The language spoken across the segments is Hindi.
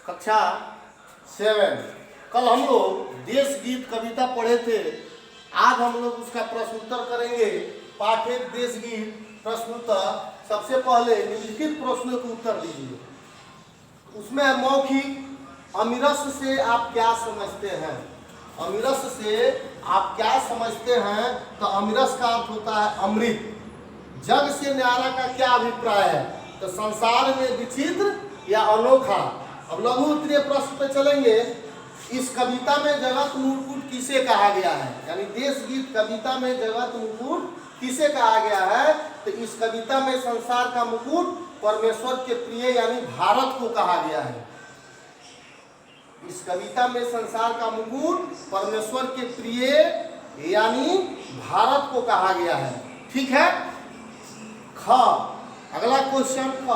कक्षा 7। कल हम लोग देश गीत कविता पढ़े थे। आज हम लोग उसका प्रश्न उत्तर करेंगे। पाठ 1 देश गीत प्रश्न उत्तर। सबसे पहले निम्नलिखित प्रश्नों के उत्तर दीजिए। उसमें मौखिक अमीरस से आप क्या समझते हैं? अमीरस से आप क्या समझते हैं? तो अमीरस का अर्थ होता है अमृत। जग से न्यारा का क्या अभिप्राय है? तो संसार में विचित्र या अनोखा। अब लघु उत्तरीय प्रश्न पे चलेंगे। इस कविता में जगत मुकुट किसे कहा गया है? यानी देश गीत कविता में जगत मुकुट किसे कहा गया है? तो इस कविता में संसार का मुकुट परमेश्वर के प्रिय यानी भारत को कहा गया है। इस कविता में संसार का मुकुट परमेश्वर के प्रिय यानी भारत को कहा गया है। ठीक है। ख अगला क्वेश्चन ख,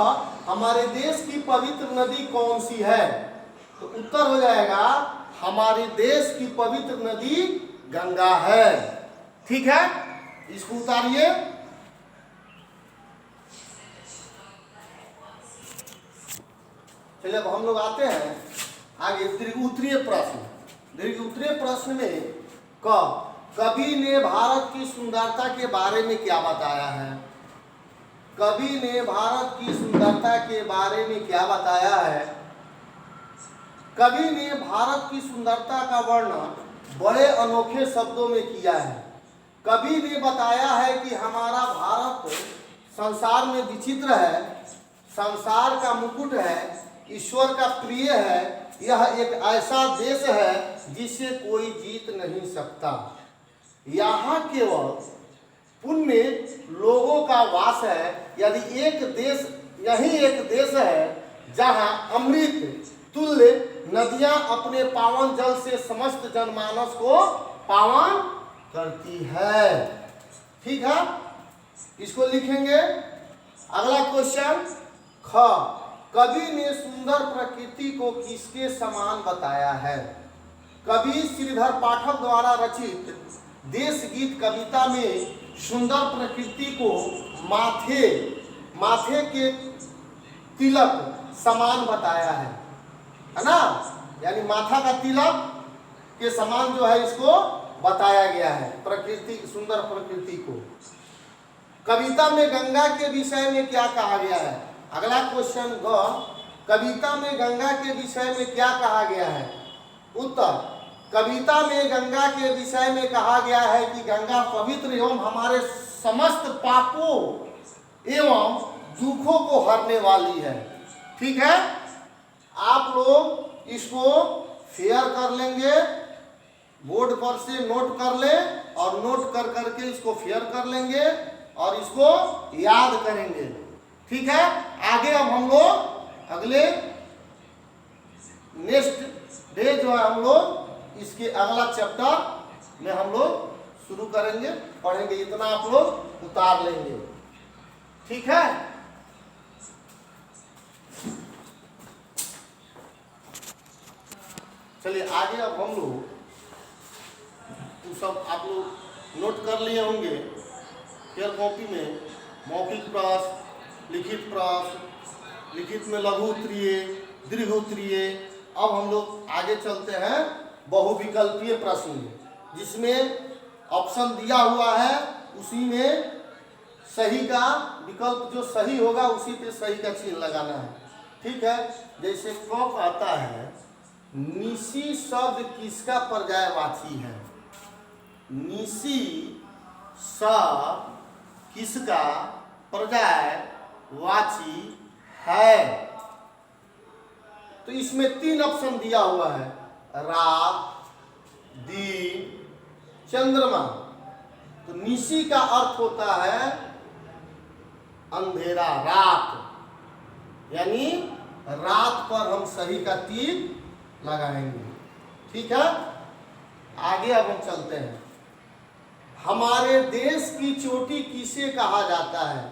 हमारे देश की पवित्र नदी कौन सी है? तो उत्तर हो जाएगा हमारे देश की पवित्र नदी गंगा है। ठीक है, इसको उतारिए। चलिए अब हम लोग आते हैं आगे दीर्घ उत्तरीय प्रश्न। दीर्घ उत्तरीय प्रश्न में कवि ने भारत की सुंदरता के बारे में क्या बताया है? कवि ने भारत की सुंदरता के बारे में क्या बताया है? कवि ने भारत की सुंदरता का वर्णन बड़े अनोखे शब्दों में किया है। कवि ने बताया है कि हमारा भारत संसार में विचित्र है, संसार का मुकुट है, ईश्वर का प्रिय है। यह एक ऐसा देश है जिसे कोई जीत नहीं सकता। यहाँ केवल पुण्य लोगों का वास है। यदि एक देश, यही एक देश है जहाँ अमृत तुल्य नदियां अपने पावन जल से समस्त जनमानस को पावन करती है। ठीक है, इसको लिखेंगे। अगला क्वेश्चन ख, कवि ने सुंदर प्रकृति को किसके समान बताया है? कवि श्रीधर पाठक द्वारा रचित देश गीत कविता में सुंदर प्रकृति को माथे के तिलक समान बताया है ना? यानी माथा का तिलक के समान जो है इसको बताया गया है प्रकृति, सुंदर प्रकृति को। कविता में गंगा के विषय में क्या कहा गया है? अगला क्वेश्चन ग, कविता में गंगा के विषय में क्या कहा गया है? उत्तर, कविता में गंगा के विषय में कहा गया है कि गंगा पवित्र एवं हमारे समस्त पापों एवं दुखों को हरने वाली है। ठीक है, आप लोग इसको शेयर कर लेंगे, बोर्ड पर से नोट कर ले और नोट कर करके इसको शेयर कर लेंगे और इसको याद करेंगे। ठीक है, आगे अब हम लोग अगले नेक्स्ट डे जो है हम लोग इसके अगला चैप्टर में हम लोग शुरू करेंगे, पढ़ेंगे। इतना आप लोग उतार लेंगे। ठीक है, चलिए आगे अब हम लोग तो सब आप लोग नोट कर लिए होंगे फेयर कॉपी में। मौखिक प्रश्न, लिखित प्रश्न, लिखित में लघु उत्तरीय, दीर्घ उत्तरीय। अब हम लोग आगे चलते हैं बहुविकल्पीय प्रश्न में, जिसमें ऑप्शन दिया हुआ है उसी में सही का विकल्प जो सही होगा उसी पे सही का चिन्ह लगाना है। ठीक है, जैसे क आता है, निशी शब्द किसका पर्यायवाची है? निशी शब्द किसका पर्यायवाची है? तो इसमें 3 ऑप्शन दिया हुआ है, रात, दिन, चंद्रमा। तो निशी का अर्थ होता है अंधेरा, रात, यानी रात पर हम सही का तीर लगाएंगे। ठीक है, आगे अब हम चलते हैं। हमारे देश की चोटी किसे कहा जाता है?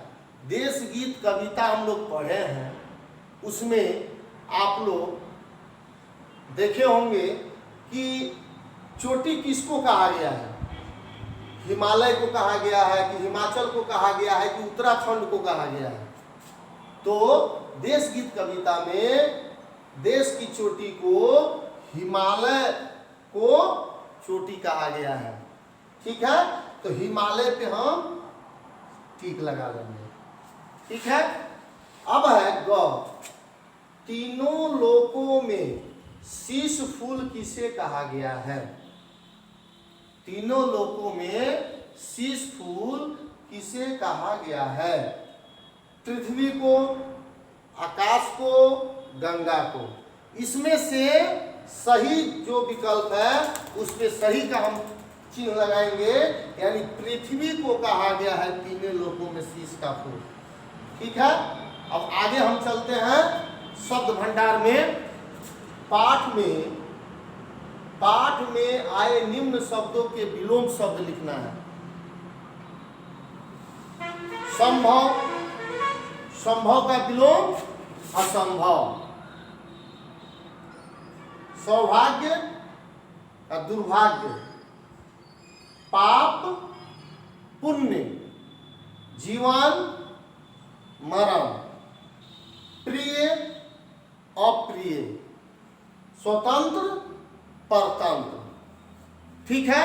देश गीत कविता हम लोग पढ़े हैं, उसमें आप लोग देखे होंगे कि चोटी किसको कहा गया है? हिमालय को कहा गया है कि हिमाचल को कहा गया है कि उत्तराखंड को कहा गया है? तो देश गीत कविता में देश की चोटी को हिमालय को चोटी कहा गया है। ठीक है, तो हिमालय पे हम टिक लगा लेंगे। ठीक है, अब है ग, तीनों लोकों में शीश फूल किसे कहा गया है? तीनों लोकों में शीश फूल किसे कहा गया है? पृथ्वी को, आकाश को, गंगा को। इसमें से सही जो विकल्प है उस पे सही का हम चिन्ह लगाएंगे, यानी पृथ्वी को कहा गया है तीनों लोकों में शीश का फूल। ठीक है, अब आगे हम चलते हैं शब्द भंडार में। पाठ में आए निम्न शब्दों के विलोम शब्द लिखना है। संभव, संभव का विलोम असंभव। सौभाग्य का दुर्भाग्य। पाप पुण्य। जीवन मरण। प्रिय अप्रिय। स्वतंत्र परतंत्र। ठीक है,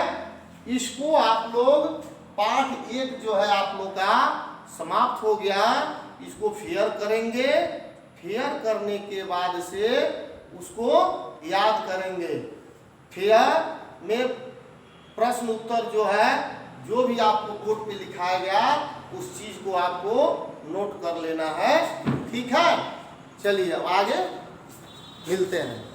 इसको आप लोग पाठ 1 जो है आप लोग का समाप्त हो गया, इसको फेयर करेंगे। फेयर करने के बाद से उसको याद करेंगे। फेयर में प्रश्न उत्तर जो है, जो भी आपको बोर्ड पे लिखाया गया उस चीज को आपको नोट कर लेना है। ठीक है, चलिए अब आगे मिलते हैं।